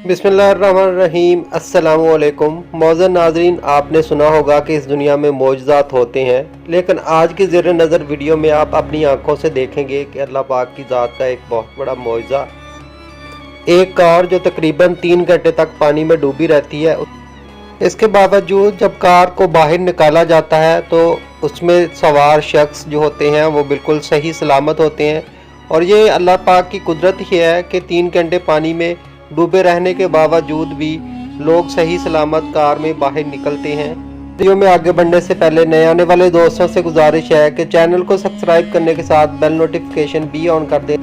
बिस्मिल्लाहिर्रहमानिर्रहीम। अस्सलामुअलैकुम। मौज़ूद नाज़रीन, आपने सुना होगा कि इस दुनिया में मौजज़ात होते हैं, लेकिन आज की ज़ेर नज़र वीडियो में आप अपनी आंखों से देखेंगे कि अल्लाह पाक की ज़ात का एक बहुत बड़ा मौजज़ा। एक कार जो तकरीबन 3 घंटे तक पानी में डूबी रहती है, इसके बावजूद जब कार को बाहर निकाला जाता है तो उसमें सवार शख्स जो होते हैं वो बिल्कुल सही सलामत होते हैं। और ये अल्लाह पाक की कुदरत ही है कि 3 घंटे पानी में डूबे रहने के बावजूद भी लोग सही सलामत कार में बाहर निकलते हैं। वीडियो में आगे बढ़ने से पहले नए आने वाले दोस्तों से गुजारिश है कि चैनल को सब्सक्राइब करने के साथ बेल नोटिफिकेशन भी ऑन कर दें।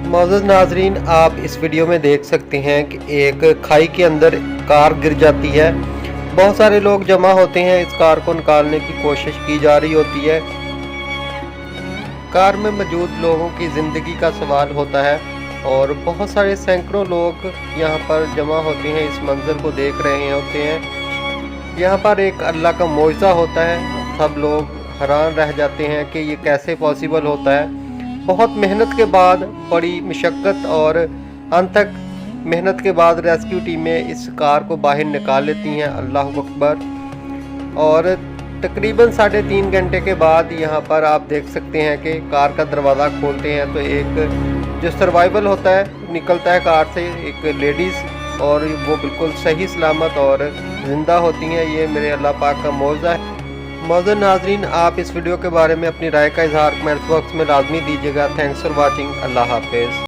मौजूद नाजरीन, आप इस वीडियो में देख सकते हैं कि एक खाई के अंदर कार गिर जाती है। बहुत सारे लोग जमा होते हैं, इस कार को निकालने की कोशिश की जा रही होती है। कार में मौजूद लोगों की ज़िंदगी का सवाल होता है और बहुत सारे सैकड़ों लोग यहाँ पर जमा होते हैं, इस मंज़र को देख रहे होते हैं। यहाँ पर एक अल्लाह का मौजज़ा होता है। सब लोग हैरान रह जाते हैं कि ये कैसे पॉसिबल होता है। बहुत मेहनत के बाद, बड़ी मशक्क़त और अनथक मेहनत के बाद रेस्क्यू टीमें इस कार को बाहर निकाल लेती हैं। अल्लाह अकबर। और तकरीबन 3.5 घंटे के बाद यहाँ पर आप देख सकते हैं कि कार का दरवाज़ा खोलते हैं तो एक जो सर्वाइवल होता है निकलता है कार से, एक लेडीज़, और वो बिल्कुल सही सलामत और ज़िंदा होती हैं। ये मेरे अल्लाह पाक का मौजज़ा है। मौजूद नाजरीन, आप इस वीडियो के बारे में अपनी राय का इजहार कमेंट्स बॉक्स में लाजमी दीजिएगा। Thanks for watching. अल्लाह हाफिज़।